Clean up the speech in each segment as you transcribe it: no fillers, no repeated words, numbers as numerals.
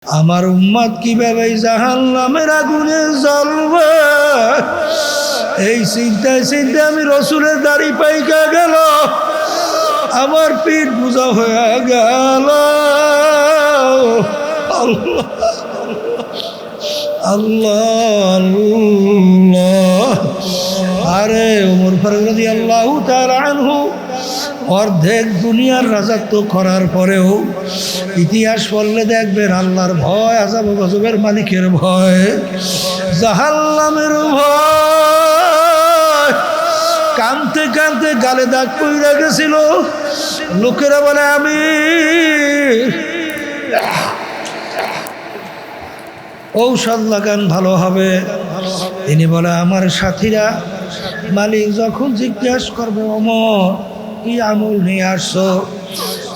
আমার উম্মত কিভাবে জাহান্নামের আগুনে জ্বলবে, এই চিন্তায় চিন্তায় আমি রসুলের দাড়ি পাইকা গেল, আমার পিঠ বোঝা হয়ে গেল। আল্লাহ আল্লাহ আল্লাহ। আরে ওমর ফারুক রাদিয়াল্লাহু তাআলা আনহু অর্ধেক দুনিয়ার রাজত্ব করার পরেও ইতিহাস পড়লে দেখবেন আল্লাহর ভয়, আযাব ও গজবের মালিকের ভয়, জাহান্নামের ভয়, কাঁদতে কাঁদতে গালে দাগ পইড়া গেছিল। লোকেরা বলে আমি ঔষধ লাগান ভালো হবে। তিনি বলে আমার সাথীরা, মালিক যখন জিজ্ঞাসা করবে ওমর কি আমল নিয়ে আসছো,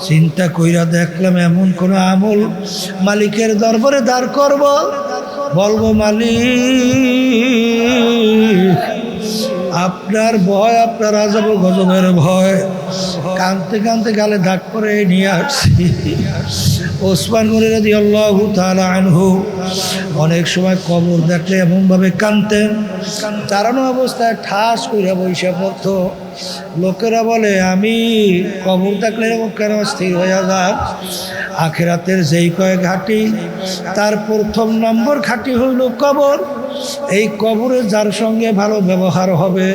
চিন্তা কইরা দেখলাম এমন কোন আমল মালিকের দরবারে দাঁড় করব, বলবো মালিক আপনার ভয়, আপনার আযাব গজবের ভয়। কাঁদতে কাঁদতে গালে দাগ করে নিয়ে আসছি। ওসমান গনি রাদিয়াল্লাহু তাআলা আনহু অনেক সময় কবর দেখলে এমনভাবে কাঁদতেন, দাঁড়ানো অবস্থায় ঠাস করে বৈশা পড়তো। লোকেরা বলে আমি কবর দেখলে এরকম কেন স্থির হয়ে যান? আখিরাতের যেই কয়েক ঘাটি, তার প্রথম নম্বর ঘাটি হইল কবর। এই কবরে যার সঙ্গে ভালো ব্যবহার হবে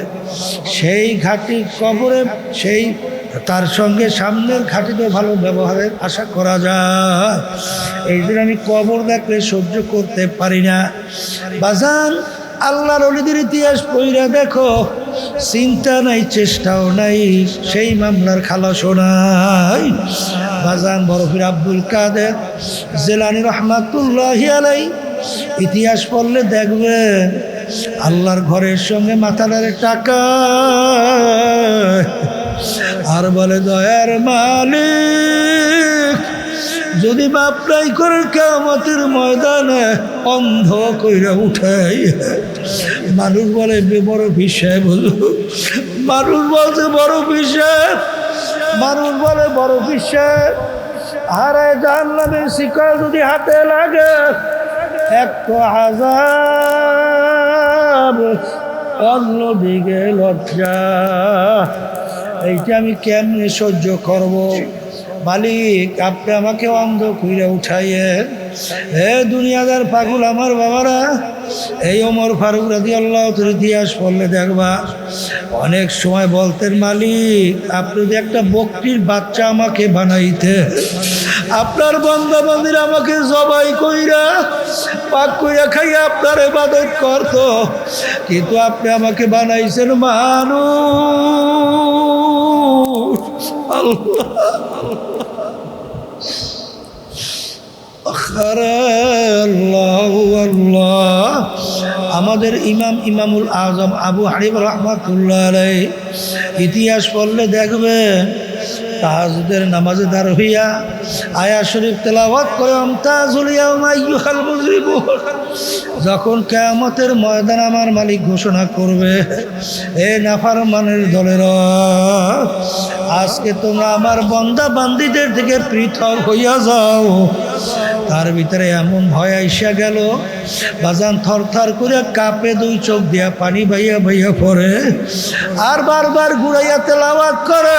সেই ঘাটি কবরে, সেই তার সঙ্গে সামনের ঘাটিতে ভালো ব্যবহারের আশা করা যায়। এই জন্য আমি কবর দেখলে সহ্য করতে পারি না। বাজান আল্লাহর ওলিদের ইতিহাস পড়িয়া দেখো, চিন্তা নাই, চেষ্টাও নাই, সেই মামলার খালাসও নাই। বাজান বরফির আব্দুল কাদের জিলানী রহমাতুল্লাহি আলাইহি ইতিহাস পড়লে দেখবেন আল্লাহর ঘরের সঙ্গে মাথালারে টাকা, আর বলে দয়ার মালিক যদি বাপরাই করে কিয়ামতের ময়দানে অন্ধ কইরা উঠাই। মানুষ বলে বড় বিষয়, বলো মানুষ বলছে বড় বিষয়, মানুষ বলে বড় বিষয়। হারায় জাহান্নামের শিকল যদি হাতে লাগে, এক তো আযাব, অন্যদিকে লজ্জা। এইটা আমি কেমনে সহ্য করব? মালিক আপনি আমাকে অন্ধ কইরা উঠাইয়েন। হে দুনিয়াদার পাগল আমার বাবারা, এই ওমর ফারুক রাদিয়াল্লাহু তাআলা ইতিহাস পড়লে দেখবা অনেক সময় বলতেন মালিক আপনি যদি একটা বকরির বাচ্চা আমাকে বানাইতে, আপনার বান্দা বান্দীরা আমাকে জবাই কইরা পাক কইরা খাইয়া আপনার ইবাদত করত, কিন্তু আপনি আমাকে বানাইছেন মানুষ। আল্লাহ আল্লাহ। আমাদের ইমামুল আজম আবু হানিফা রাহমাতুল্লাহ আলাইহি ইতিহাস পড়লে দেখবেন তাহাজ্জুদের নামাজে দাঁড় হইয়া আয়াত শরীফ তেলাওয়াত করে আমতাজুল ইয়াউমা আইয়ুহাল মুজরিমুন। যখন কিয়ামতের ময়দান আমার মালিক ঘোষণা করবে, এ নাফরমানের দলেরা আজকে তোমরা আমার বান্দা বান্দীদের থেকে পৃথক হইয়া যাও। তার ভিতরে এমন ভয় আইসা গেল, বাজান থরথর করে কাঁপে, দুই চোখ দিয়া পানি ভাইয়া ভাইয়া পড়ে, আর বারবার ঘুরাইয়া তেলাওয়াত করে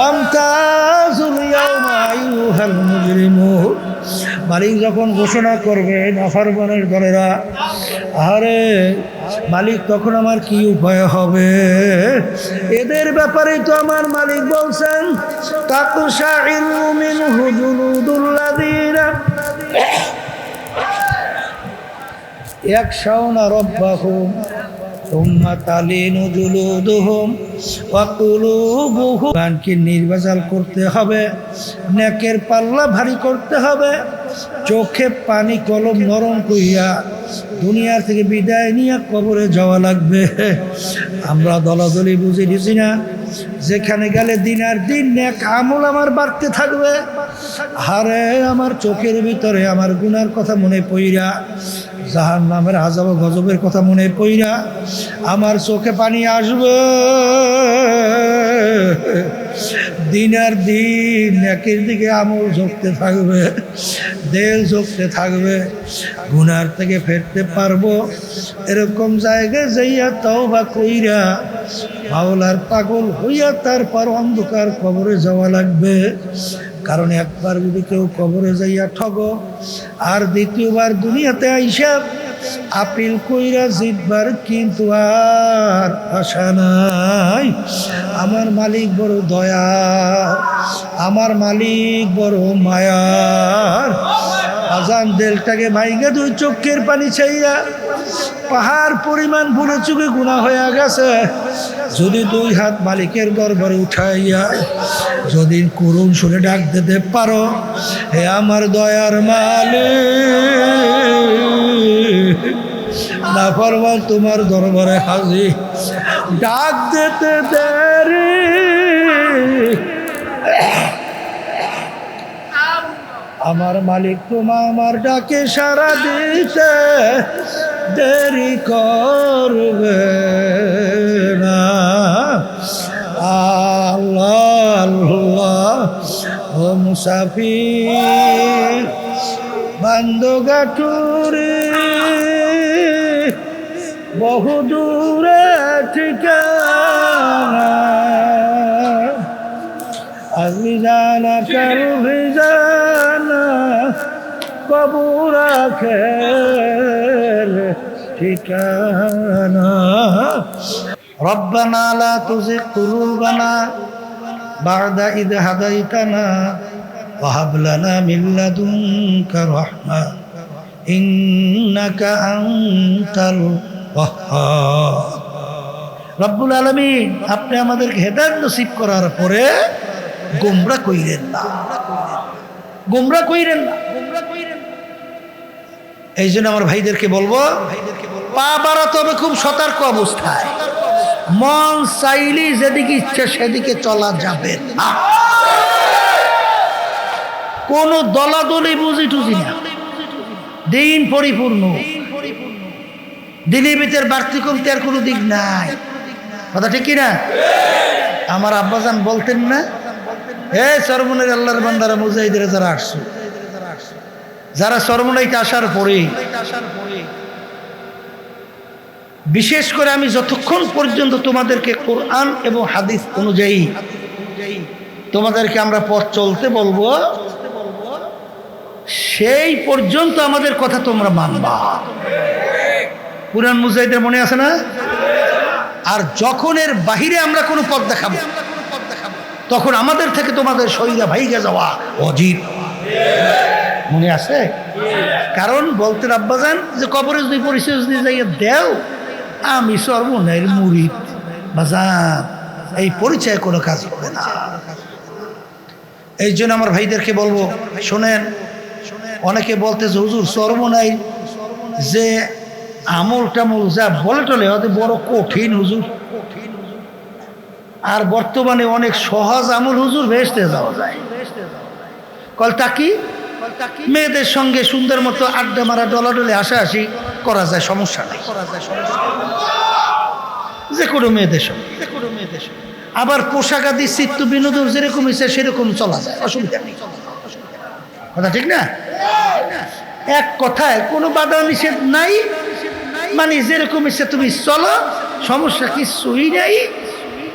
আমতাজুল ইয়াউমা আইয়ুহাল মুজরিমুন। মালিক যখন ঘোষণা করবে নাফরমানের দলেরা, আরে মালিক তখন আমার কি উপায় হবে? এদের ব্যাপারেই তো আমার মালিক বলছেন তাকশাইরু মিনহু জুলুদুল্লাযীনা ইয়াখশাউনা রাব্বাহুম সুম্মা তালিনু জুলুদুহুম ওয়া কুলুবুহুম। কানকে নির্বাচন করতে হবে, নেকের পাল্লা ভারী করতে হবে, চোখে পানি কলম নরম কইয়া দুনিয়ার থেকে বিদায় নিয়ে কবরে যাওয়া লাগবে। আমরা দলাদলি বুঝে দিছি না, যেখানে গেলে দিন আর দিন নেক আমল আমার বাড়তে থাকবে। হারে আমার চোখের ভিতরে আমার গুনার কথা মনে পইরা, জাহান্নামের আযাব গজবের কথা মনে পইরা আমার চোখে পানি আসবে। দিনের দিন একের দিকে আমল ঝুঁকতে থাকবে, দেল ঝুঁকতে থাকবে, গুনার থেকে ফিরতে পারবো এরকম জায়গায় যাইয়া তওবা কইরা মাওলার পাগল হইয়া তারপর অন্ধকার কবরে যাওয়া লাগবে। কারণ একবার যদি কেউ কবরে যাইয়া ঠগো আর দ্বিতীয়বার দুনিয়াতে আইসা আপিল কইরা জিতবার কিন্তু আর আশা নাই। আমার মালিক বড় দয়ার, আমার মালিক বড় মায়ার। আজান দেলটাকে ভাইগা দুই চোখের পানি চাইয়া পাহাড় পরিমাণ ভুলে চুকে গুনাহ হয়ে গেছে। যদি দুই হাত মালিকের দরবারে উঠাইয়া যদি করুণ শুনে ডাক দিতে পারো, হে আমার দয়ার মালিক, নাফরমান তোমার দরবারে হাজির, ডাক দিতে দেরি আমার মালিক তোমার আমার ডাকে সাড়া দিতে দেরি করবে না। আল্লাহ আল্লাহ ও মুসাফির বান্দগাটুরে বহু দূরে ঠিকানা, আজমি জানা কাল ভিজানা কবুর আখের ঠিকানা। রব্বানা লা তুজিগ কুলুবানা বা'দা ইদ হাদাইতানা ওয়া হাব লানা মিন লাদুনকা রাহমা ইন্নাকা আনতাল ওয়াহ্হাব। রব্বুল আলামিন, আপনি আমাদেরকে হেদায়েত নসিব করার পরে গোমরা কইরেন না, গোমরা কইরেন না। এই জন্য আমার ভাইদেরকে বলবো, পা বাড়াতে হবে খুব সতর্ক অবস্থায়। মন চাইলেই যেদিকে ইচ্ছে সেদিকে চলা যাবে না। কোন দলাদলি বুঝি টুঝি না, দিন পরিপূর্ণ, দিনের ভিতরে বাড়তি কমতে আর কোনো দিক নাই। কথা ঠিক কিনা? আমার আব্বাজান বলতেন না, হে সরমনের আল্লাহর বান্দারা মুজাহিদের যারা আসছো, যারা সরমনাইতে আসার পরে বিশেষ করে আমি যতক্ষণ পর্যন্ত তোমাদেরকে কোরআন এবং হাদিস অনুযায়ী তোমাদেরকে আমরা পথ চলতে বলবো, সেই পর্যন্ত আমাদের কথা তোমরা মানবা। কোরআন মুজাহিদের মনে আছে না? আর যখন এর বাহিরে আমরা কোনো পথ দেখাবো তখন আমাদের থেকে তোমাদের শরীরে ভাইগা যাওয়া অজিব। মনে আছে? কারণ বলতেন আব্বাজান যে কবরে যদি পরিচয় যদি যাইয়া দেও, আমি সর্বনাইয়ের মুরিদ বাজান, এই পরিচয় কোনো কাজ হবে না। এই জন্য আমার ভাইদেরকে বলবো, শোনেন, অনেকে বলতেছে হুজুর সর্বনাই যে আমল টামল যা বলে টলে হয়তো বড় কঠিন হুজুর, আর বর্তমানে অনেক সহজ আমল হুজুর, ভেস্তে যাওয়া যায়। কলটা কি? মেয়েদের সঙ্গে সুন্দর মতো আড্ডা মারা ডলাডলে হাসাহাসি করা যায়, সমস্যা নেই, যে কোনো মেয়েদের সঙ্গে। আবার পোশাক আদি চিত্ত বিনোদন যেরকম ইচ্ছে সেরকম চলা যায়, অসুবিধা নেই। কথা ঠিক না? এক কথায় কোনো বাধা নিষেধ নাই, মানে যেরকম ইচ্ছে তুমি চলো, সমস্যা কিছুই নাই।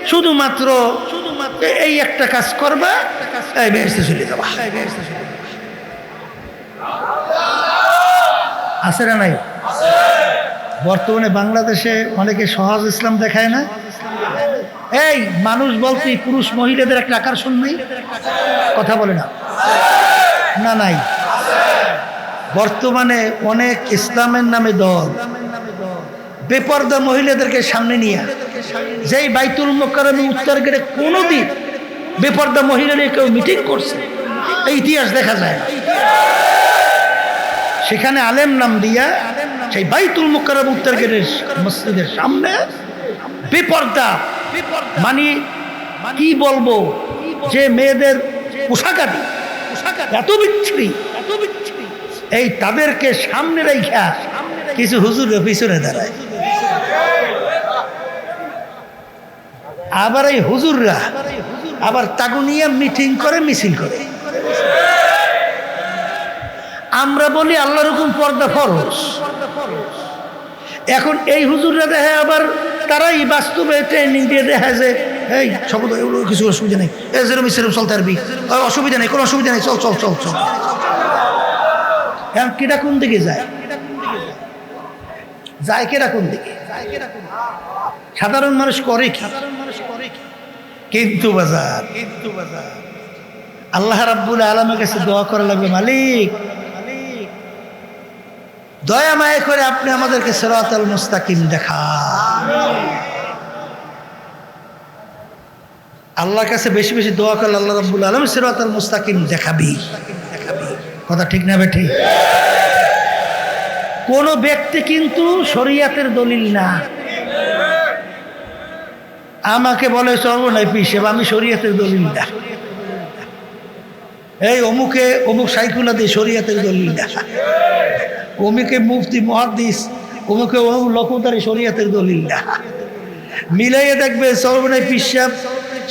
শুধুমাত্র এই একটা কাজ করবা, এই বেহেশতে চলে যাবা। আছে না নাই? বর্তমানে বাংলাদেশে অনেকে সহজ ইসলাম দেখায় না। এই মানুষ বলতে পুরুষ মহিলাদের একটা আকর্ষণ নেই, কথা বলে না? না নাই। বর্তমানে অনেক ইসলামের নামে দল বেপর্দা মহিলাদেরকে সামনে নিয়ে, যেই বাইতুল মুকাররমে উত্তর গেটে কোনোদিন বেপর্দা মহিলা নিয়ে কেউ মিটিং করছে এই ইতিহাস দেখা যায় না। সেখানে আলেম নাম দিয়া সেই বাইতুল মুকাররম উত্তর গেটের মসজিদের সামনে বেপর্দা, মানে কি বলবো, যে মেয়েদের পোশাক এত বিচ্ছিরি, এই তাদেরকে সামনে রেখা কিছু হুজুর পিছনে দাঁড়ায়। আবার এই হুজুররা আবার তাগু নিয়ে মিটিং করে, মিছিল করে। আমরা বলি আল্লাহর হুকুম পর্দা ফরজ। এখন এই হুজুররা দেখে আবার তারাই বাস্তবে ট্রেনিং দিয়ে দেখা যে এই সব কিছু অসুবিধা নেই, যেরকম সেরকম চলতে পারবি, অসুবিধা নেই, কোনো অসুবিধা নেই, চল চল চল চল। এখন কেটা কোন দিকে যায়, যায় কেটা কোন দিকে? সাধারণ মানুষ করে কি? কিন্তু বাজার আল্লাহ রাব্বুল আলামিনের কাছে দোয়া করা লাগবে, মালিক দয়া মায়া করে আপনি আমাদেরকে সিরাতাল মুস্তাকিম দেখান। আল্লাহর কাছে বেশি বেশি দোয়া করলে আল্লাহ রাব্বুল আলামিন সিরাতাল মুস্তাকিম দেখাবি। কথা ঠিক না বেঠিক? কোন ব্যক্তি কিন্তু শরীয়তের দলিল না। আমাকে বলে চলবো না পিসেব, আমি শরীয়তের দলিল না। এই অমুকে অমুক সাইকুলা দিয়ে শরীয়তের দলিল না। অমুকে মুফতি মুহাদ্দিস, অমুকে অমুক লকুতারি শরীয়তের দলিল না। মিলাইয়ে দেখবে চলবো না পিসেব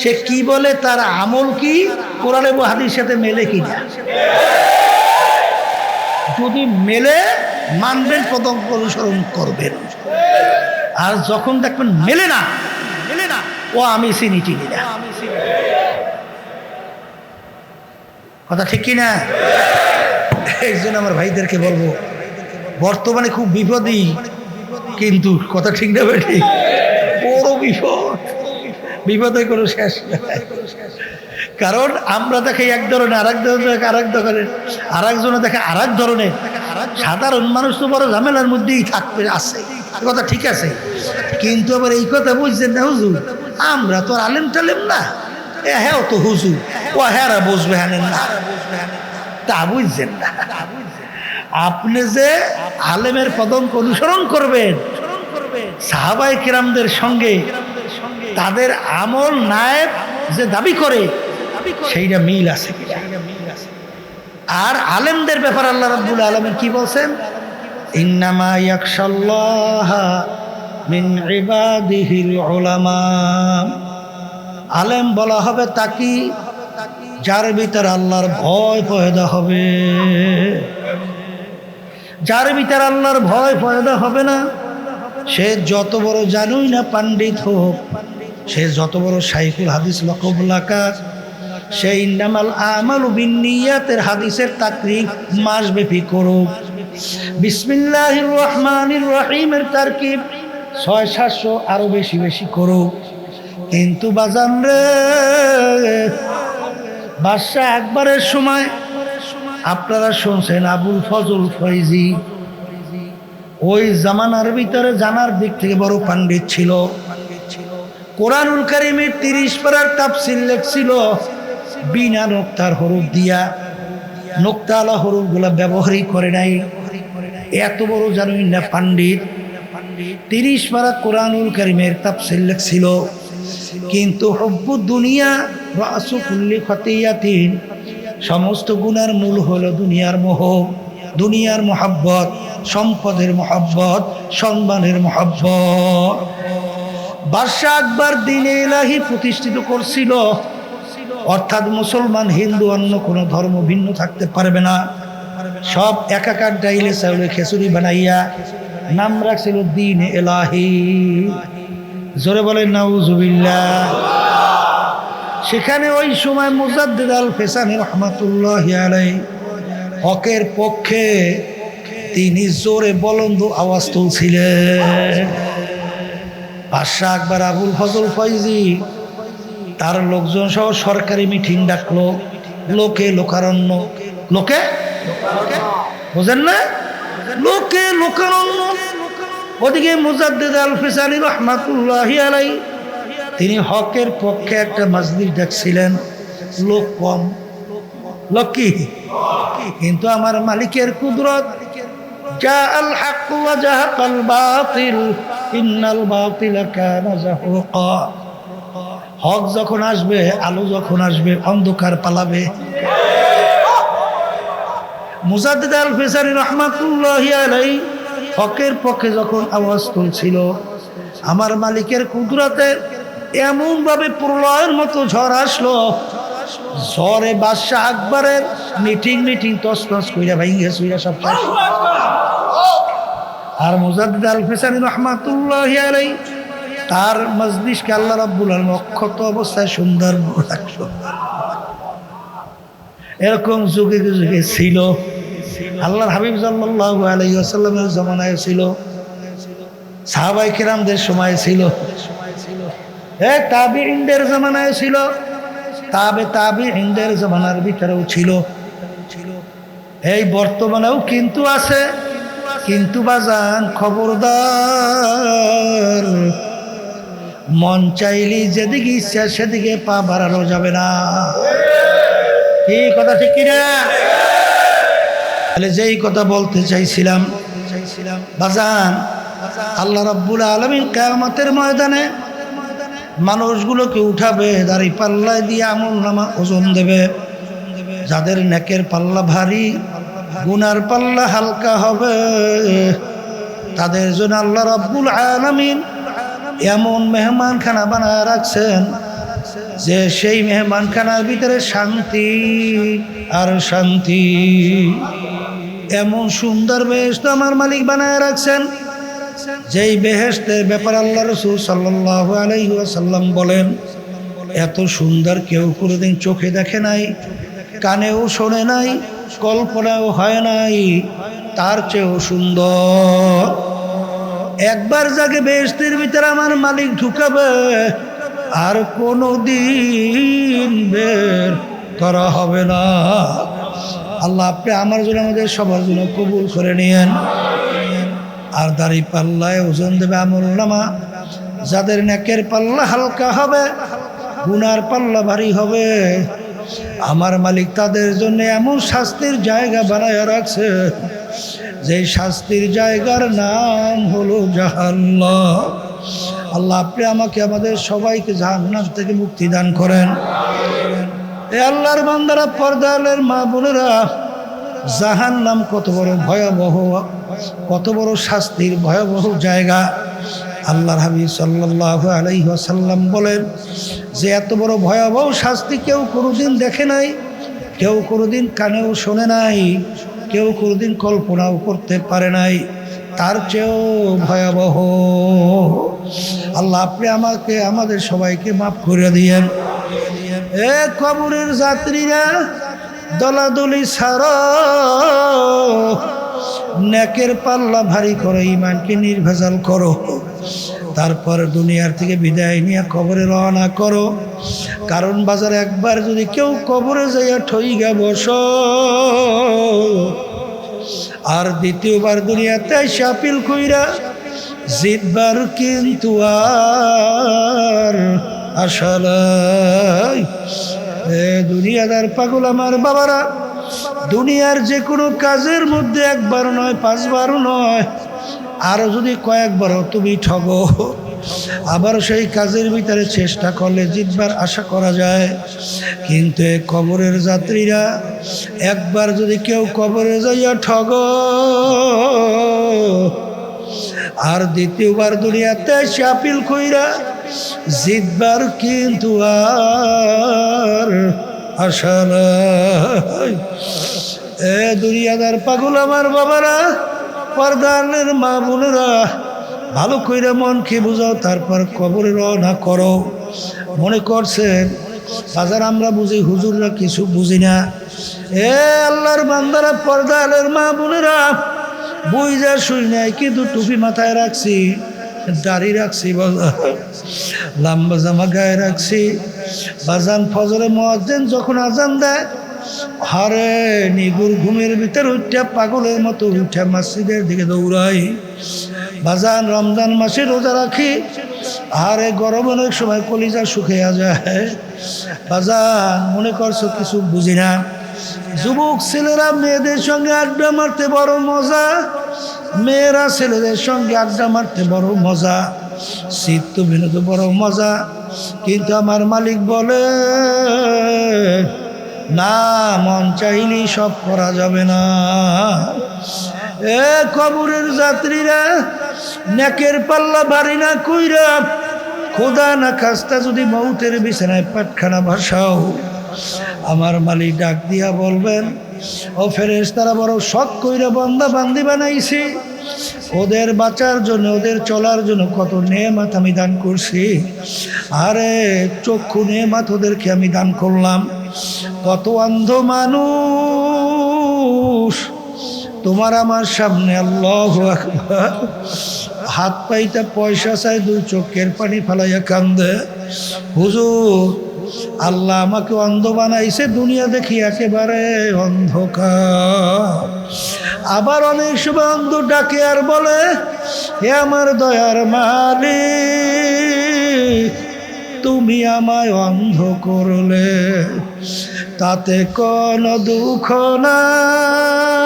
সে কি বলে, তার আমল কি কোরআন এবং হাদিসের সাথে মেলে কিনা। যদি মেলে মানবেন, পদক অনুসরণ করবেন। আর যখন দেখবেন মেলে না, ও আমি চিনি না। কথা ঠিক কিনা? এই জন্য আমার ভাইদেরকে বলবো, বর্তমানে খুব বিপদই, কিন্তু কথা ঠিক না বেঠি, বড় বিপদ, বিপদে কোনো শেষ নাই। কারণ আমরা দেখে এক ধরনের, আরেক ধরনের, আরেক ধরনের, আরেকজনে দেখে আরেক ধরনের। সাধারণ মানুষ তো বড় ঝামেলার মধ্যেই থাকবে, আছে কথা ঠিক আছে। কিন্তু আবার এই কথা বুঝছেন না হুজুর, আমরা তো আলেম টালেম না, হ্যাঁ তো হুজুর, ও হ্যাঁ বসবে, হ্যাঁ না, তা বুঝছেন না। আপনি যে আলেমের পদঙ্ক অনুসরণ করবেন, সাহাবায়ে কিরামদের সঙ্গে তাদের আমল নায়েব যে দাবি করে, সেইটা মিল আছে। আর আলেমদের ব্যাপার আল্লাহ রাব্বুল আলামিন কি বলছেন? ইন্নামা ইয়াখশাল্লাহা মিন ইবাদিহিল উলামা। আলেম বলা হবে তাকে যার ভিতর আল্লাহর ভয় পয়দা হবে। যার ভিতর আল্লাহর ভয় পয়দা হবে না, সে যত বড় জানুই না পণ্ডিত হোক, সে যত বড় শাইখুল হাদিস লকব লাকাত, সে ইন্নামাল আমালু বিন্নিয়াতের হাদিসের তাকরির মাসব্যাপী করুক, বিসমিল্লাহির রহমানির রহিমের তারকিব 600-700 আরো বেশি বেশি করুক। কিন্তু বাজান রে, বাদশাহ আকবরের সময় আপনারা শুনছেন আবুল ফজল ফয়জি, ওই জামানার ভিতরে জানার দিক থেকে বড় পণ্ডিত ছিল। কোরআনুল কারীমের 30 পারার তাফসীর লেখছিল বিনা নোক্তার হরফ দিয়া, নোক্তাওয়ালা হরফগুলা ব্যবহারই করে নাই। এত বড় জানুই না পণ্ডিত, 30 পারা কোরআনুল কারীমের তাফসীর লেখছিল। কিন্তু হুব্বুদ দুনিয়া রাসু কুল্লি খতিয়াতিন, সমস্ত গুনার মূল হলো দুনিয়ার মোহ, দুনিয়ার মোহাব্বত, সম্পদের মোহাব্বত, সম্মানের মোহাব্বত। বাদশাহ আকবর দ্বীনে ইলাহি প্রতিষ্ঠিত করছিল, অর্থাৎ মুসলমান হিন্দু অন্য কোনো ধর্ম ভিন্ন থাকতে পারবে না। সব একাকার ডাইলে চাউলে খিচুড়ি বানাইয়া নাম রাখছিল দ্বীনে ইলাহি। জোরে বলেন নাউজুবিল্লাহ। সেখানে ওই সময় মুজাদ্দিদ আল ফেসানি রহমাতুল্লাহি আলাইহি হকের পক্ষে তিনি জোরে বলন্দ আওয়াজ তুলছিলেন। বাদশাহ আকবর আবুল ফজল ফয়জি তার লোকজন সহ সরকারি মিটিং ডাকলো, লোকে লোকারণ্য, লোকে বোঝেন না, লোকে লোকারণ্য। ওদিকে মুজাদ্দিদ আল ফিসানি রহমাতুল্লাহি আলাইহি তিনি হকের পক্ষে একটা মাজলিস ডাকছিলেন, লোক কম, লোক কি, কিন্তু আমার মালিকের কুদরত, জা আল হক ওয়া জাহাকাল বাতিল ইন্নাল বাতিলা কানা যাহুকা। হক যখন আসবে, আলো যখন আসবে, অন্ধকার পালাবে। মুজাদ্দিদ আল ফিসানি রহমাতুল্লাহি আলাইহি হকের পক্ষে যখন আওয়াজ তুলছিল, আমার মালিকের কুদরতে এমনভাবে প্রলয়ের মতো ঝড় আসলো, ঝড়ে বাদশাহ আকবরের মিটিং তছনছ কইরা ভাইঙ্গে চুইরা সব শেষ। আর মুজাদ্দিদ আল ফিসানি রহমাতুল্লাহি আলাইহি তার মজলিসকে আল্লাহ রাব্বুল আলামিন অক্ষত অবস্থায় সুন্দর রাখলো। এরকম যুগে যুগে ছিল, আল্লাহর হাবিব সাল্লাল্লাহু আলাইহি ওয়াসাল্লামের জামানায় ছিল, সাহাবায়ে কিরামদের সময় ছিল, তাবিঈনদের জামানায় ছিল, তাবিঈনদের জামানার ভিতরেও ছিল, এই বর্তমানেও কিন্তু আছে। কিন্তু বাজান খবরদার, মন চাইলেই যেদিকে ইচ্ছা সেদিকে পা বাড়ানো যাবে না। কি কথা ঠিক কিনা? তাহলে যেই কথা বলতে চাইছিলাম বাজান, আল্লাহ রাব্বুল আলামিন কিয়ামতের ময়দানে মানুষগুলোকে উঠাবে, দাড়ি পাল্লায় দিয়ে আমলনামা ওজন দেবে। যাদের নেকের পাল্লা ভারী, গুনার পাল্লা হালকা হবে, তাদের জন্য আল্লাহ রাব্বুল আলামিন এমন মেহমানখানা বানায় রাখছেন যে সেই মেহমানখানার ভিতরে শান্তি আর শান্তি। এমন সুন্দর বেহেশত আমার মালিক বানায় রাখছেন, যেই বেহেশতের ব্যাপার আল্লাহ রাসূল সাল্লাল্লাহু আলাইহি ওয়াসাল্লাম বলেন, এত সুন্দর কেউ কোনোদিন চোখে দেখে নাই, কানেও শোনে নাই, কল্পনাও হয় নাই, তার চেয়েও সুন্দর। একবার যাকে বেহেশতের ভিতরে আমার মালিক ঢুকাবে, আর কোনো দিন বের করা হবে না। আল্লাহ আপনি আমার জন্য, আমাদের সবার জন্য কবুল করে নিয়েন। আর দাড়ি পাল্লায় ওজন দেবে আমলনামা। যাদের নেকের পাল্লা হালকা হবে, গুনার পাল্লা ভারী হবে, আমার মালিক তাদের জন্য এমন শাস্তির জায়গা বানায় রাখছে, যে শাস্তির জায়গার নাম হলো জাহান্নাম। আল্লাহ আপনি আমাকে, আমাদের সবাইকে জাহান্নাম থেকে মুক্তি দান করেন। এ আল্লাহর বান্দারা, পর্দালের মা বোনেরা, জাহান্নাম কত বড় ভয়াবহ, কত বড় শাস্তির ভয়াবহ জায়গা। আল্লাহর হাবিব সাল্লাল্লাহু আলাইহি ওয়াসাল্লাম বলেন যে এত বড় ভয়াবহ শাস্তি কেউ কোনোদিন দেখে নাই, কেউ কোনোদিন কানেও শোনে নাই, কেউ কোনোদিন কল্পনাও করতে পারে নাই, তার চেয়েও ভয়াবহ। আল্লাহ আপনি আমাকে, আমাদের সবাইকে মাফ করে দিয়েন। এ কবরের যাত্রীরা, দলাদলি ছাড়ো, নেকের পাল্লা ভারী করো, ইমানকে নির্ভেজাল করো, তারপর দুনিয়ার থেকে বিদায় নিয়ে কবরে রওনা করো। কারণ বাজারে একবার যদি কেউ কবরে যাইয়া ঠইগা বসো, আর দ্বিতীয়বার দুনিয়াতে শাপিল কইরা জিতবার কিন্তু আর আশা নাই। দুনিয়াদার পাগল আমার বাবারা, দুনিয়ার যে কোনো কাজের মধ্যে একবার নয়, পাঁচবারও নয়, আরো যদি কয়েকবারও তুমি ঠগো, আবার সেই কাজের ভিতরে চেষ্টা করলে জিতবার আশা করা যায়। কিন্তু এই কবরের যাত্রীরা, একবার যদি কেউ কবরে যাইয়া ঠগো, আর দ্বিতীয়বার দুনিয়াতে শাপিল কইরা জিতবার কিন্তু আর আশা নাই। এ দুনিয়াদার পাগল আমার বাবারা, পর্দানের মা বোনেরা, ভালো কইরা মনকে বুঝাও, তারপর কবরে রওনা করো। মনে করছেন বাজার আমরা বুঝি, হুজুররা কিছু বুঝি না। এ আল্লাহর বান্দারা, পর্দানের মা বোনেরা, বুঝা শুই নাই, কিন্তু টুপি মাথায় রাখছি, দাড়ি রাখছি, লম্বা জামা গায়ে রাখছি। বাজান ফজরে মুয়াজ্জিন যখন আজান দেয়, হারে নিগুর ঘুমের ভিতর উঠা পাগলের মতো উঠা মসজিদের দিকে দৌড়াই। বাজান রমজান মাসে রোজা রাখি, আরে গরম অনেক সময় কলিজা শুকিয়ে যায়। বাজান মনে করছো কিছু বুঝি না। যুবক ছেলেরা মেয়েদের সঙ্গে আড্ডা মারতে বড় মজা, মেয়েরা ছেলেদের সঙ্গে আড্ডা মারতে বড় মজা, চিত্ত বিনোদ বড় মজা। কিন্তু আমার মালিক বলে না, মন চাইলেই সব করা যাবে না। এ কবরের যাত্রীরা, নেকের পাল্লা ভারী না কইরা খোদা না খাস্তা যদি মৌতের বিছানায় পাটখানা ভাসাও, আমার মালিক ডাক দিয়া বলবেন, ও ফেরেশতারা বড় শখ কইরা বান্দা বান্দি বানাইছি, ওদের বাঁচার জন্য, ওদের চলার জন্য কত নেয়ামত আমি দান করছি। আরে চক্ষু নেয়ামত ওদেরকে আমি দান করলাম। কত অন্ধ মানুষ তোমার আমার সামনে, আল্লাহু আকবার, হাত পাইতে পয়সা চাই, দুই চোখের পানি ফালাইয়া কান্দে, হুজুর আল্লাহ আমাকে অন্ধ বানাইছে, দুনিয়া দেখি একেবারে অন্ধকার। আবার অনেক সময় অন্ধ ডাকে আর বলে, হে আমার দয়ার মালিক, তুমি আমায় অন্ধ করলে, তাতে কোনো দুঃখ নাই,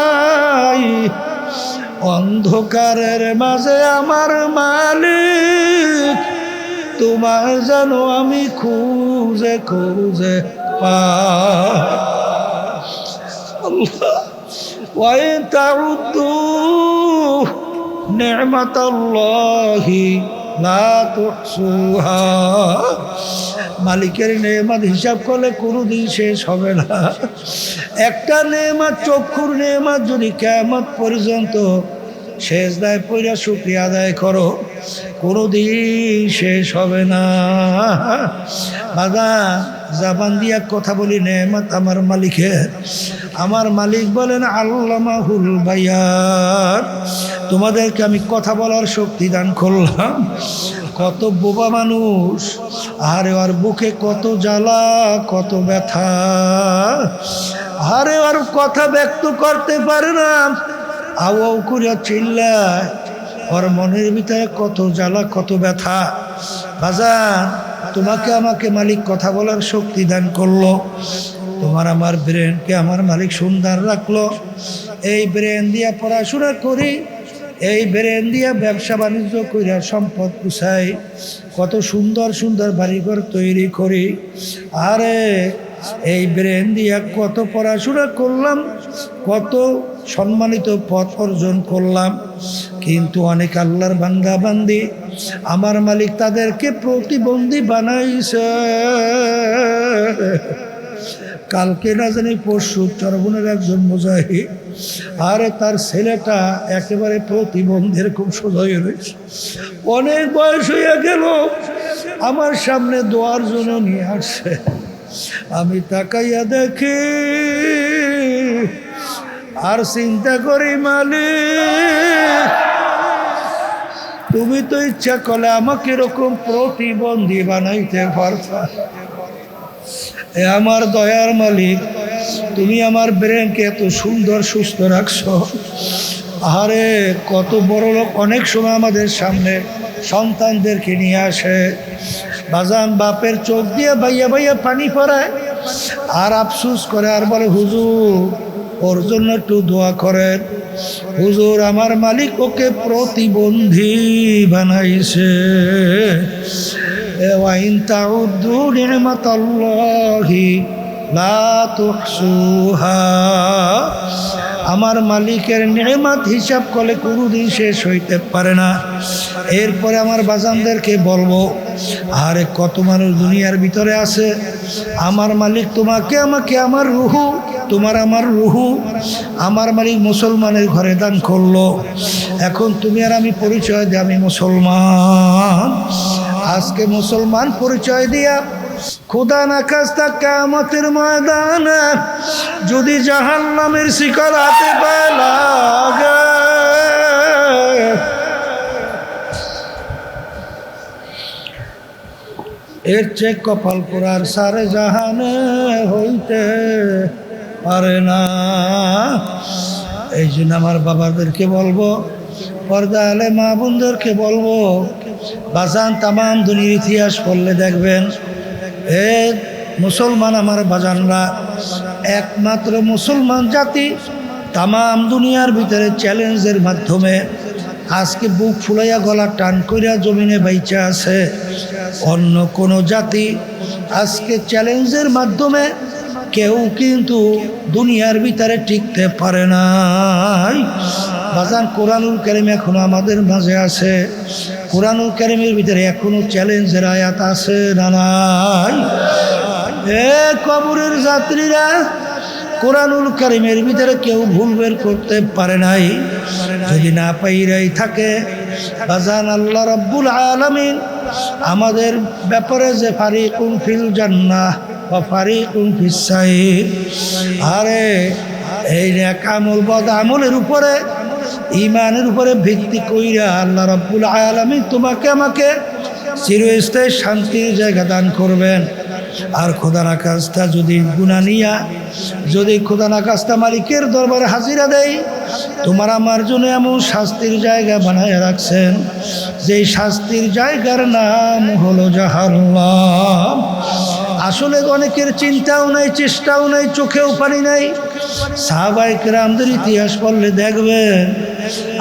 অন্ধকারের মাঝে আমার মালিক তোমার জানো আমি খুঁজে খুঁজে পাই। ওয়া তাউদ্দু নি'মাতাল্লাহি লা তুহসুহা, মালিকের নেয়ামত হিসাব করলে কোনোদিন শেষ হবে না। একটা নেয়ামত, চক্ষুর নেয়ামত যদি কিয়ামত পর্যন্ত সেজদায় পড়ে শুকরিয়া আদায় করো, কোনোদিন শেষ হবে না। দাদা জাবান দিয়া কথা বলি নেয়ামত আমার মালিকের। আমার মালিক বলেন আল্লামাহুল বায়ান, তোমাদেরকে আমি কথা বলার শক্তি দান করলাম। কত বোবা মানুষ, আরে ওর বুকে কত জ্বালা, কত ব্যথা, আরে ওর কথা ব্যক্ত করতে পারে না, আওয়াও করে চিল্লায়, ওর মনের ভিতরে কত জ্বালা, কত ব্যথা। বাজান তোমাকে আমাকে মালিক কথা বলার শক্তি দান করলো, তোমার আমার ব্রেনকে আমার মালিক সুন্দর রাখলো। এই ব্রেন দিয়া পড়াশোনা করি, এই ব্রেন দিয়া ব্যবসা বাণিজ্য কইরা সম্পদ গুছাই, কত সুন্দর সুন্দর বাড়িঘর তৈরি করি। আরে এই ব্রেন দিয়া কত পড়াশোনা করলাম, কত সম্মানিত পদ অর্জন করলাম, কিন্তু অনেক আল্লাহর বান্দা বান্দি আমার মালিক তাদেরকে প্রতিবন্ধী বানাইছে। কালকে না জানি পরশু চরবনের একজন মুজাহিদ, আরে তার ছেলেটা একেবারে প্রতিবন্ধের খুব সোজা হয়ে রয়েছে, অনেক বয়স হয়ে গেল, আমার সামনে দোয়ার জন্য নিয়ে আসছে। আমি তাকাইয়া দেখি আর চিন্তা করি, মালিক তুমি তো ইচ্ছা করলে আমাকে এরকম প্রতিবন্ধী বানাইতে পারতা। আমার দয়ার মালিক, তুমি আমার ব্রেনকে এত সুন্দর সুস্থ রাখছো। আরে কত বড় লোক অনেক সময় আমাদের সামনে সন্তানদেরকে নিয়ে আসে, বাজান বাপের চোখ দিয়ে বাইয়া বাইয়া পানি পড়ায়, আর আফসুস করে আর বলে, হুজুর ওর জন্য একটু দোয়া করেন, হুজুর আমার মালিক ওকে প্রতিবন্ধী বানাইছে। ওয়াইন তাউদ্দু নি'মাতাল্লাহি লা তুহসুহা, আমার মালিকের নেয়ামত হিসাব করলে কোনোদিন শেষ হইতে পারে না। এরপরে আমার বাজানদেরকে বলবো, আরে কত মানুষ দুনিয়ার ভিতরে আছে, আমার মালিক তোমাকে আমাকে আমার রুহু, তোমার আমার রুহু আমার মালিক মুসলমানের ঘরে দান করলো। এখন তুমি আর আমি পরিচয় দিই আমি মুসলমান। আজকে মুসলমান পরিচয় দিয়া খোদা না খাস্তা কিয়ামতের ময়দানে যদি জাহান্নামের শিকল হাতে পায় লাগে, এর চেয়ে কপাল পোড়ার সারে জাহানে হইতে পারে না। এই জন্য আমার বাবাদেরকে বলবো, পর্দা আলে মা বোনদেরকে বলবো, বাজান তামাম দুনিয়ার ইতিহাস পড়লে দেখবেন এ মুসলমান আমার বাজানরা একমাত্র মুসলমান জাতি তামাম দুনিয়ার ভিতরে চ্যালেঞ্জের মাধ্যমে আজকে বুক ফুলাইয়া গলা টান করিয়া জমিনে বাইচা আছে। অন্য কোনো জাতি আজকে চ্যালেঞ্জের মাধ্যমে কেউ কিন্তু দুনিয়ার ভিতরে টিকতে পারে নাই। বাজান কোরআনুল কারীম এখনো আমাদের মাঝে আছে। কুরআনুল কারীমের ভিতরে এখনো চ্যালেঞ্জের আয়াত আছে না নাই? কবরের যাত্রীরা কুরআনুল কারীমের ভিতরে কেউ ভুল বের করতে পারে নাই। যদি না পাইরাই থাকে বাজান, আল্লাহ রাব্বুল আলামিন আমাদের ব্যাপারে যে ফারিকুন ফিল জান্নাহ ওয়া ফারিকুন ফিস সাইর, আরে এই নেক আমল বদ আমলের উপরে ঈমানের উপরে ভিত্তি কইরা আল্লাহ রাব্বুল আলামিন তোমাকে আমাকে চিরস্থায়ী শান্তির জায়গা দান করবেন। আর খোদা না কাজটা যদি গুনাহ নিয়া যদি খোদা না কাজটা মালিকের দরবারে হাজিরা দেয়, তোমার আমার জন্য এমন শাস্তির জায়গা বানায় রাখছেন যেই শাস্তির জায়গার নাম হলো জাহান্নাম। আসলে অনেকের চিন্তাও নাই, চেষ্টাও নাই, চোখেও পানি নাই। সাহাবায়ে কেরামদের ইতিহাস পড়লে দেখবেন,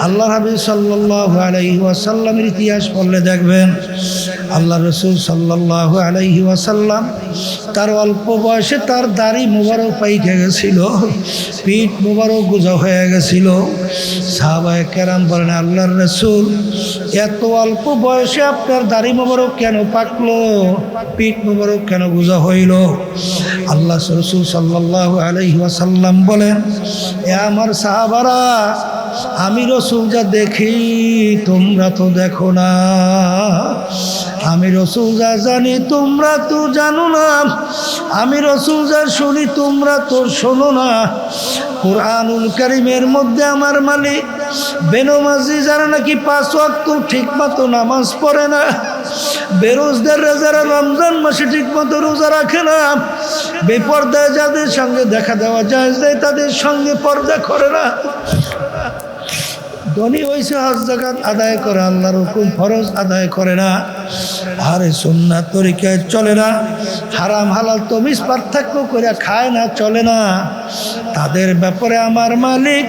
আল্লাহ হাবিব সাল্লাল্লাহু আলাইহি ওয়াসাল্লামের ইতিহাস পড়লে দেখবেন, আল্লাহ রাসূল সাল্লাল্লাহু আলাইহি ওয়াসাল্লাম তার অল্প বয়সে তার দাড়ি মোবারক পাইকে গেছিল, পিঠ মোবারক গোজা হয়ে গেছিল। সাহাবায়ে কেরাম বলেন, আল্লাহর রাসূল এত অল্প বয়সে আপনার দাড়ি মোবারক কেন পাকলো, পিঠ মোবারক কেন গোজা হইল? আল্লাহ রাসূল সাল্লাল্লাহু আলাইহি ওয়াসাল্লাম বলেন, এ আমার সাহাবারা, আমি রাসূল যা দেখি তোমরা তো দেখো না, আমি রাসূল যা জানি তোমরা তো জানো না, আমি রাসূল যা শুনি তোমরা তো শোনো না। কুরআনুল কারীমের মধ্যে আমার মালিক বেনমাজি যারা নাকি 5 ওয়াক্ত ঠিকমতো নামাজ পড়ে না, বেরোজগার যারা রমজান মাসে ঠিকমতো রোজা রাখে না, বেপরদায় যাদের সঙ্গে দেখা দেওয়া যায় তাদের সঙ্গে পর্দা করে না, ধনী হয়েছে হজ যাকাত আদায় করে আল্লাহর হুকুম ফরজ আদায় করে না, আরে সুন্নাত তরিকায় চলে না, হারাম হালাল তমিজ পার্থক্য করে খায় না, চলে না, তাদের ব্যাপারে আমার মালিক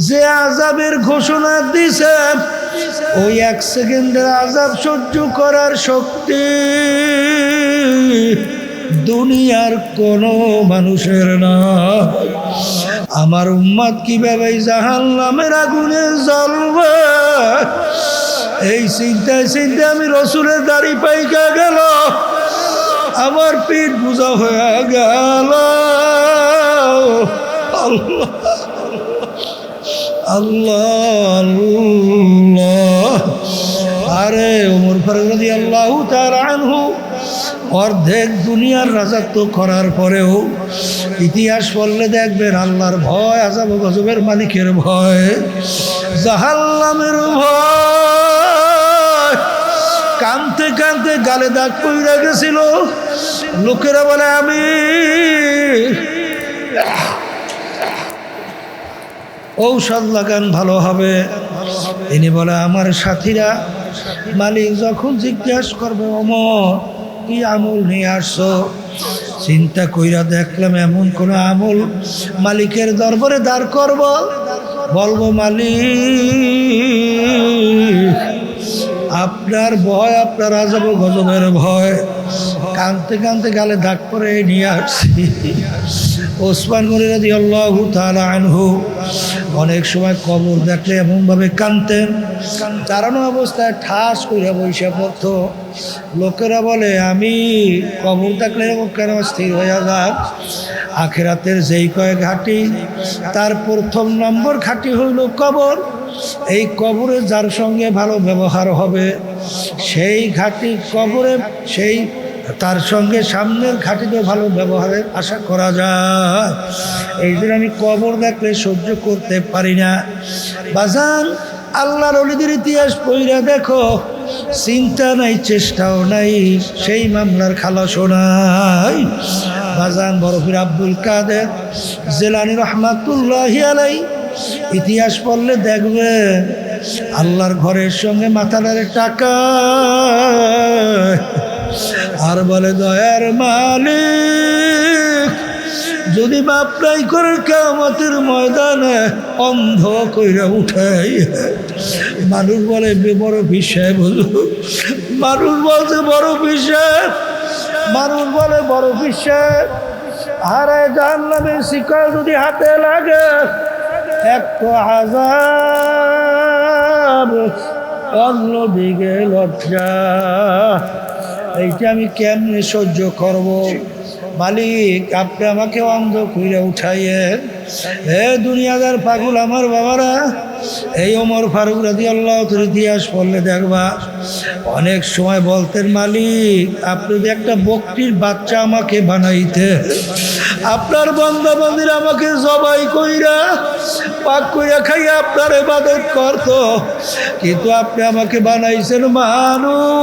যে আযাবের ঘোষণা দিছে, ওই 1 সেকেন্ডের আযাব সহ্য করার শক্তি দুনিয়ার কোনো মানুষের না। আমার উম্মত কিভাবে জাহান্নামের আগুনে জ্বলবে, এই চিন্তায় চিন্তায় আমি রাসূলের দাড়ি পাইকা গেল, আমার পিঠ বুঝা হয়ে গেল। আল্লাহ আল্লাহ আল্লাহ। আরে ওমর ফারুক রাদিয়াল্লাহু তাআলা আনহু অর্ধেক দুনিয়ার রাজত্ব করার পরেও ইতিহাস পড়লে দেখবেন আল্লাহর ভয়, আযাব ও গজবের মালিকের ভয়, জাহান্নামের ভয়, কাঁদতে কাঁদতে গালে দাগ পইড়া গেছিল। লোকেরা বলে আমি ঔষধ লাগান ভালো হবে, তিনি বলে আমার সাথীরা, মালিক যখন জিজ্ঞাসা করবে ওমর কি আমল নিয়ে আসছো, চিন্তা কইরা দেখলাম এমন কোন আমল মালিকের দরবারে দাঁড় করব, বলবো মালিক আপনার ভয়, আপনার আযাব ও গজবের ভয়, কাঁদতে কাঁদতে গালে দাগ পরে নিয়ে আসছি। ওসমান গনি রাদিয়াল্লাহু তাআলা আনহু অনেক সময় কবর দেখলে এমনভাবে কাঁদতেন, দাঁড়ানো অবস্থায় ঠাস করে বসে পড়তো। লোকেরা বলে আমি কবর দেখলে এরকম কেন স্থির হয়ে যায়? আখিরাতের যেই কয়েক ঘাটি, তার প্রথম নম্বর ঘাটি হইল কবর। এই কবরে যার সঙ্গে ভালো ব্যবহার হবে সেই ঘাটি কবরে, সেই তার সঙ্গে সামনের ঘাটিতে ভালো ব্যবহারের আশা করা যায়। এই জন্য আমি কবর দেখলে সহ্য করতে পারি না। বাজান, আল্লাহর ওলিদের ইতিহাস পড়িয়া দেখো, চিন্তা নাই, চেষ্টাও নাই, সেই মামলার খালাসও নাই। বাজান, বরফির আব্দুল কাদের জিলানী রহমাতুল্লাহি আলাইহি ইতিহাস পড়লে দেখবে আল্লাহর ঘরের সঙ্গে মাথার টাকা, আর বলে দয়ার মালিক যদি মাপ নাই করে কিয়ামতের ময়দানে অন্ধ কইরা উঠাই। মানুষ বলে বড় বিষয়, মানুষ বলছে বড় বিষয়, মানুষ বলে বড় বিষয়। আরে জাহান্নামের শিকল যদি হাতে লাগে, এক তো আযাব, অন্যদিকে লজ্জা। এইটা আমি কেমনে সহ্য করব? মালিক, আপনি আমাকে অন্ধ কইরা উঠাইয়েন। হে দুনিয়াদার পাগল আমার বাবারা, এই ওমর ফারুক রাদিয়াল্লাহু তাআলা ইতিহাস পড়লে দেখবা অনেক সময় বলতেন, মালিক আপনি যদি একটা বকরির বাচ্চা আমাকে বানাইতে, আপনার বান্দা বান্দিরা আমাকে জবাই কইরা পাক কইরা খাইয়া আপনার ইবাদত করত, কিন্তু আপনি আমাকে বানাইছেন মানুষ।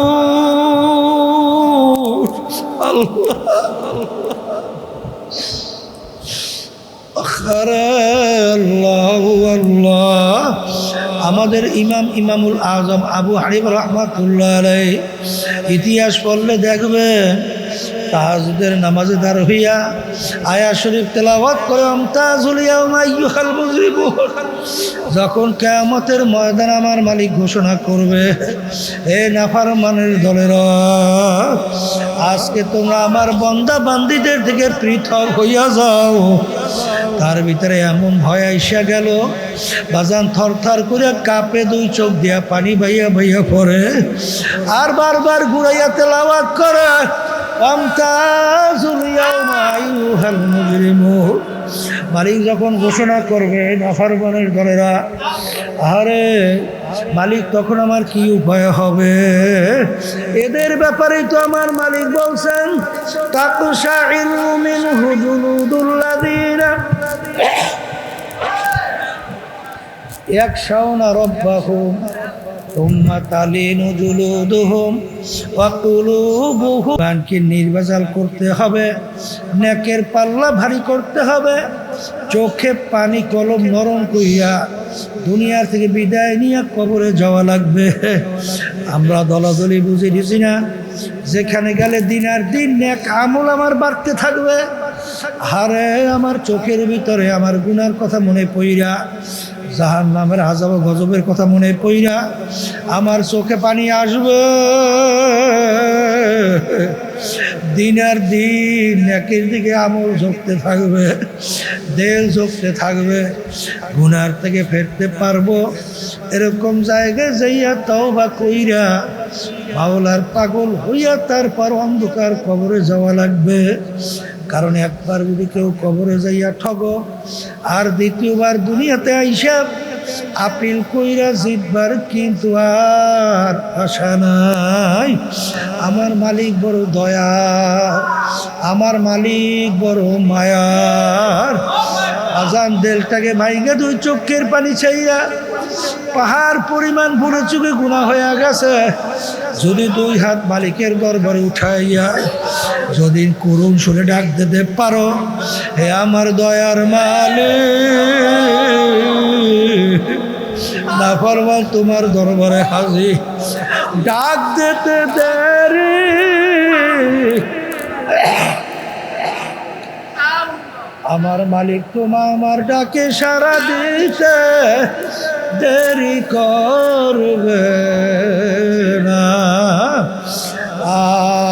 আল্লাহ আল্লাহ। আমাদের ইমামুল আজম আবু হানিফা রাহমাতুল্লাহ আলাইহি ইতিহাস পড়লে দেখবেন তাহাজ্জুদের নামাজে দাঁড় হইয়া আয়াত শরীফ তেলাওয়াত করে আমতাজুল ইয়াউমা আইয়ুহাল মুজরিমুন। যখন কিয়ামতের ময়দান আমার মালিক ঘোষণা করবে, হে নাফরমানের দলেরা, আজকে তোমরা আমার বান্দা বান্দীদের থেকে পৃথক হইয়া যাও। তার ভিতরে এমন ভয় আইসা গেল, বাজান থরথর করে কাঁপে, দুই চোখ দিয়া পানি বাইয়া বাইয়া পড়ে, আর বারবার ঘুরাইয়া তেলাওয়াত করে আমতাজুল ইয়াউমা আইয়ুহাল মুজরিমুন। মালিক যখন ঘোষণা করবে নাফরমানের দলেরা, আরে মালিক তখন আমার কি উপায় হবে? এদের ব্যাপারেই তো আমার মালিক বলছেন, তাকশাইরু মিনহু জুলুদুল্লাযীনা ইয়াখশাউনা রাব্বাহুম সুম্মা তালিনু জুলুদুহুম ওয়া কুলুবুহুম। বানকে নির্বাচন করতে হবে, নেকের পাল্লা ভারী করতে হবে, চোখে পানি কলম নরম কইয়া দুনিয়ার থেকে বিদায় নিয়ে কবরে যাওয়া লাগবে। আমরা দলাদলি বুঝে দিছি না, যেখানে গেলে দিন আর দিন নেক আমল আমার বাড়তে থাকবে। হারে আমার চোখের ভিতরে আমার গুনার কথা মনে পইরা, জাহান্নামের আযাব ও গজবের কথা মনে পইরা আমার চোখে পানি আসবে। দিন আর দিন নেকের দিকে আমল ঝুঁকতে থাকবে, দেল ঝুঁকতে থাকবে, গুনার থেকে ফিরতে পারবো এরকম জায়গায় যাইয়া তওবা কইরা মাওলার পাগল হইয়া তারপর অন্ধকার কবরে যাওয়া লাগবে। কারণ একবার যদি কেউ কবরে যাইয়া ঠগো, আর দ্বিতীয়বার দুনিয়াতে আইসা আপিল কইরা জিতবার কিন্তু আর আশা নাই। আমার মালিক বড় দয়ার, আমার মালিক বড় মায়ার। আজান দেলটাকে ভাইঙ্গা দুই চোখের পানি চাইয়া পাহাড় পরিমাণ ভরে চোখে গুনাহ হয়ে গেছে। যদি দুই হাত মালিকের দরবারে উঠাইয়া যদি করুণ সুরে ডাক দিতে পারো, হে আমার দয়ার মালিক, নাফরমান তোমার দরবারে হাজির, ডাক দিতে দেরি, আমার মালিক তোমার আমার ডাকে সাড়া দিতে দেরি করবে না।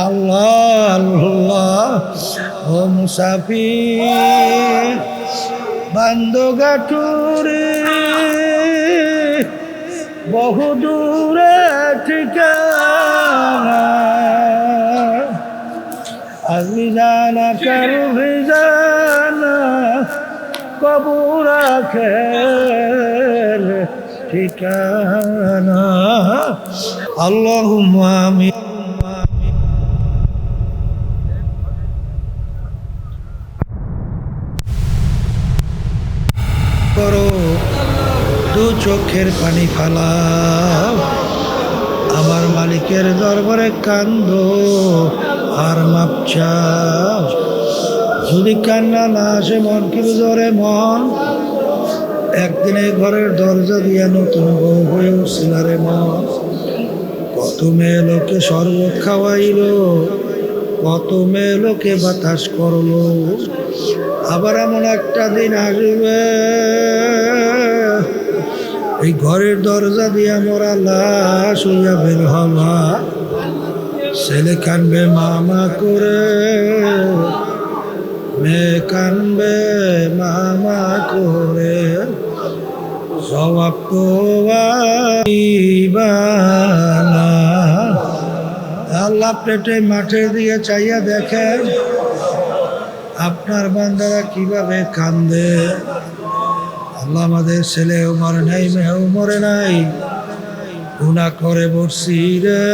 আল্লাহ আল্লাহ ও মুসাফির বান্দগাটুরে বহু দূরে ঠিকানা, আজমি জানা করবি জানা কবুর আখের ঠিকানা। আল্লাহুম্মা আমিন। করো দু চোখের পানি ফালাও, আমার মালিকের দরবারে কান্দো আর মাপ চাও। যদি কান্না না আসে মন কি জোরে মন, একদিনে ঘরের দরজা দিয়া নতুন বউ হয়ে উঠছিল রে মন। কত মেয়ে লোকে শরবত খাওয়াইল, কত মেয়ে লোকে বাতাস করলো, আবার এমন একটা দিন আসবে এই ঘরের দরজা দিয়া মোরা লাশ হইয়া বের হবা। ছেলে কানবে মামা করে, মেয়ে কানবে মামা করে, জবাব তো আল্লাহ পেটে মাঠের দিকে চাইয়া দেখেন আপনার বান্দারা কিভাবে কান্দে। আল্লাহ আমাদের ছেলেও মরে নাই, মেয়েও মরে নাই, গুনাহ করে বসছি রে,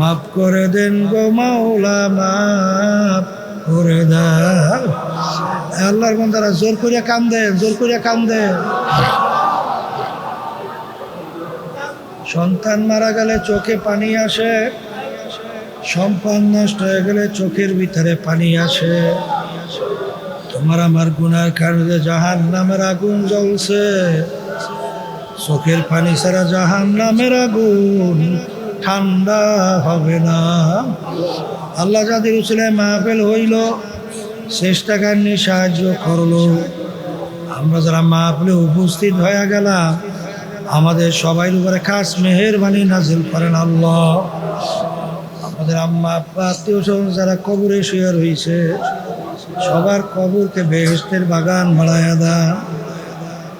মাফ করে দেন গো মাওলা, মাফ করে দেন। আল্লাহর বান্দারা জোর করিয়া কান্দে, জোর করিয়া কান্দে। সন্তান মারা গেলে চোখে পানি আসে, সম্পদ নষ্ট হয়ে গেলে চোখের ভিতরে পানি আসে। তোমার আমার গুনার কারণে জাহান্নামের আগুন জ্বলছে, চোখের পানি ছাড়া জাহান্নামের আগুন ঠান্ডা হবে না। আল্লাহ যাদের উচলে মাহফিল হইল, চেষ্টা কারণে সাহায্য করলো, আমরা যারা মাহফিলে উপস্থিত হয়ে গেলাম, আমাদের সবাই উপরে খাস মেহেরবানি নাজিল করেন আল্লাহ। আমাদের আম্মা আব্বা আত্মীয় স্বজন যারা কবরে শুয়ে রয়েছে, সবার কবরকে বেহেশতের বাগান বানায়া দেন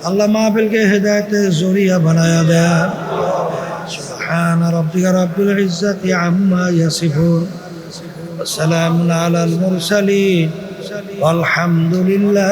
আল্লাহ। মাহফিলকে হেদায়েতের জরিয়া বানায়া দেন। সুবহান রাব্বিকা রাব্বিল ইজ্জাতি আম্মা ইয়াসিফুন, ওয়া সালামুন আলাল মুরসালিন, আলহামদুলিল্লাহ।